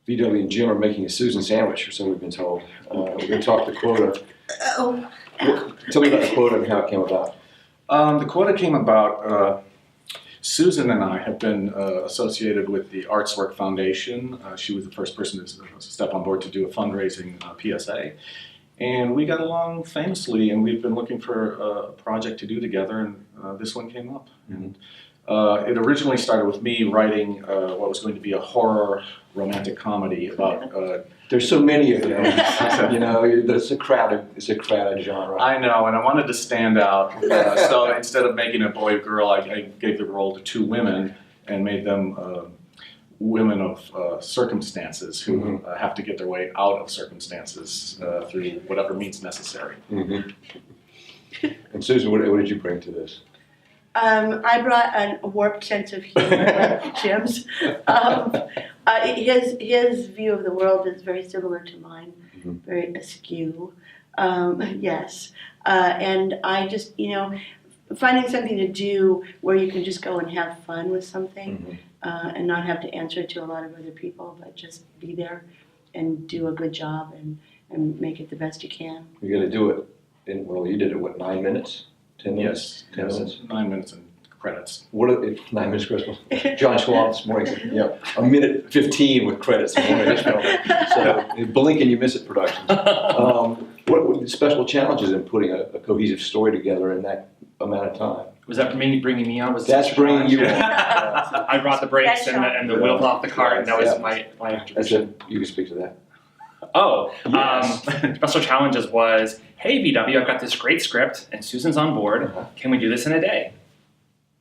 VW and Jim are making a Susan sandwich, or so we've been told. We're going to talk to Quota. Oh. Tell me about the Quota and how it came about. The Quota came about, Susan and I have been associated with the Artswork Foundation. She was the first person to step on board to do a fundraising PSA. And we got along famously, and we've been looking for a project to do together, and this one came up. And it originally started with me writing what was going to be a horror romantic comedy about... There's so many of them. You know, it's a crowded genre. I know, and I wanted to stand out. So instead of making a boy-girl, I gave the role to two women and made them women of circumstances who have to get their way out of circumstances through whatever means necessary. And Susan, what did you bring to this? I brought a warped sense of humor, like Jim's. His view of the world is very similar to mine, very askew. Yes, and I just, finding something to do where you can just go and have fun with something and not have to answer to a lot of other people, but just be there and do a good job and make it the best you can. You're going to do it in, well, you did it, what, 9 minutes? 10 minutes? Yes, 10 minutes? 9 minutes and credits. What are 9 minutes credits? John Schwab this morning said, a minute 15 with credits. So blink and you miss it production. What were the special challenges in putting a cohesive story together in that amount of time? Was that for me bringing me on? That's bringing you on. I brought the brakes and the wheels off the cart, and that was my contribution. You can speak to that. Oh, special challenges was, hey VW, I've got this great script, and Susan's on board. Can we do this in a day?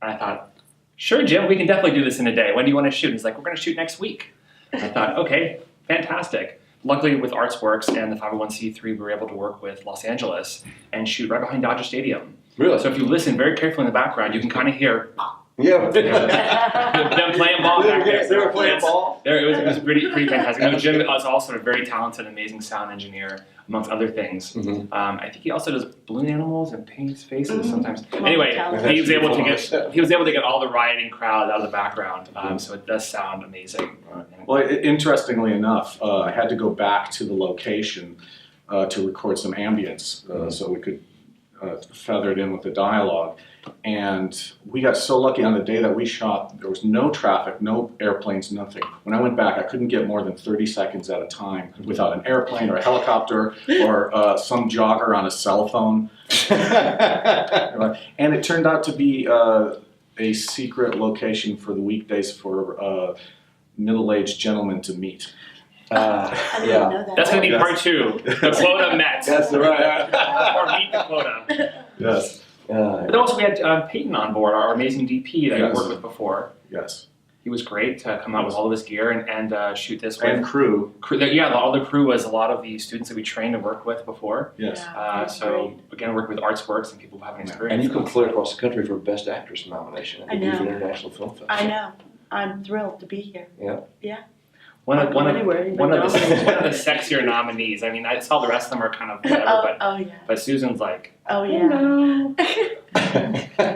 And I thought, sure, Jim, we can definitely do this in a day. When do you want to shoot? He's like, we're going to shoot next week. And I thought, okay, fantastic. Luckily, with Artsworks and the 501c3, we were able to work with Los Angeles and shoot right behind Dodger Stadium. Really? So if you listen very carefully in the background, you can kind of hear them playing ball back there. They were playing ball? It was pretty fantastic. No, Jim is also a very talented, amazing sound engineer, amongst other things. I think he also does balloon animals and paints faces sometimes. Anyway, he was able to get all the rioting crowd out of the background, so it does sound amazing. Well, interestingly enough, I had to go back to the location to record some ambience so we could feather it in with the dialogue. And we got so lucky on the day that we shot, there was no traffic, no airplanes, nothing. When I went back, I couldn't get more than 30 seconds at a time without an airplane or a helicopter or some jogger on a cell phone. And it turned out to be a secret location for the weekdays for middle-aged gentlemen to meet. I didn't know that. That's going to be part 2. The quota met. That's right. Or meet the quota. Yes. But also we had Peyton on board, our amazing DP that I worked with before. Yes. He was great to come out with all of his gear and shoot this with. And crew. Yeah, all the crew was a lot of the students that we trained and worked with before. Yes. So again, working with Artsworks and people who have an experience. And you can fly across the country for Best Actress nomination at the BIFF International Film Festival. I know. I'm thrilled to be here. Yeah. One of the sexier nominees. I mean, I saw the rest of them are kind of whatever, but Susan's like, hello.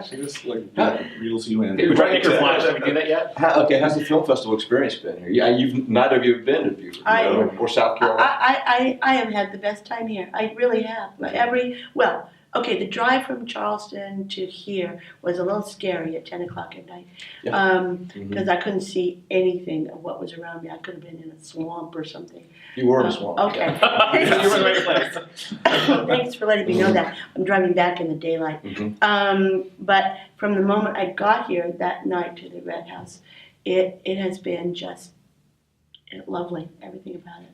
She just reels you in. Did we make her fly? Should we do that yet? How's the film festival experience been here? Yeah, neither of you have been to BIFF or South Carolina. I have had the best time here. I really have. The drive from Charleston to here was a little scary at 10 o'clock at night because I couldn't see anything of what was around me. I could have been in a swamp or something. You were in a swamp. Okay. You were in the right place. Thanks for letting me know that. I'm driving back in the daylight. But from the moment I got here that night to the Red House, it has been just lovely, everything about it.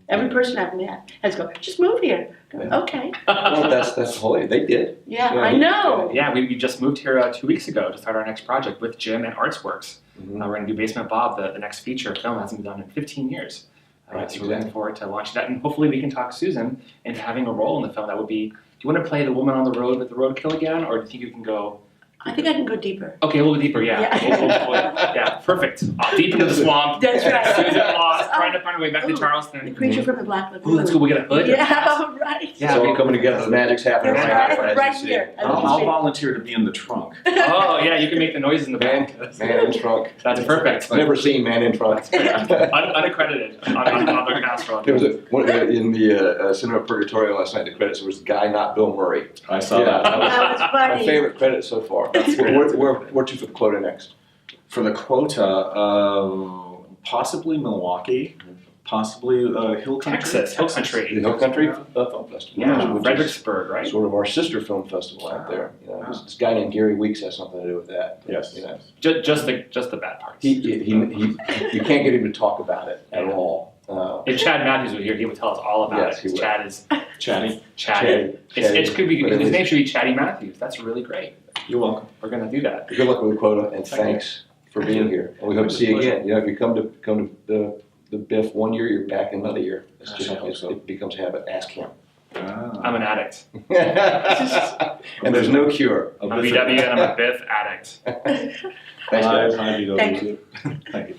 Every person I've met has gone, just move here. Okay. Well, that's holy. They did. Yeah, I know. Yeah, we just moved here 2 weeks ago to start our next project with Jim and Artsworks. We're going to do Basement Bob, the next feature film hasn't been done in 15 years. So we're looking forward to launching that, and hopefully we can talk Susan into having a role in the film. That would be, do you want to play the woman on the road with the roadkill again, or do you think you can go I think I can go deeper. Okay, a little bit deeper, yeah. Yeah. Yeah, perfect. Deep into the swamp. That's right. Susan lost, trying to find her way back to Ooh, Charleston. The creature from the Black Lagoon. Ooh, let's go. We get a hood. Yeah, right. Yeah, It's all we- coming together, the magic's happening That's right now, right, as right you see. here. I'll volunteer to be in the trunk. Oh, yeah, you can make the noises in the Man, back. man in trunk. That's perfect. Never seen man in trunk. Unaccredited on the cast run. There was in the Cinema Purgatorio last night, the credits, there was the guy, not Bill Murray. I saw Yeah, that. that was That was my funny. favorite credit so far. Where to for the quota next? For the quota, possibly Milwaukee, possibly Hill Country. Texas, Hill Country. The Hill Country Film Festival. Yeah, which is Fredericksburg, right? Sort of our sister film festival out there. You know, this guy named Gary Weeks has something to do with that. Yes. You know, Just the bad parts. you can't get him to talk about it at all. If Chad Matthews were here, he would tell us all about Yes, it. he would. Chad is Chatty. chatty. It could be But it his is- name should be Chatty Matthews. That's really great. You're welcome. We're gonna do that. Good luck with the quota, and Thank you. thanks for being here. And we hope to see you again. You know, if you come to the BIFF one year, you're back another year. It's just, I hope so. it becomes habit. Ask him. I'm an addict. And there's no cure. I'm a VW and I'm a BIFF addict. Thanks, guys. Hi, Thank Thank you.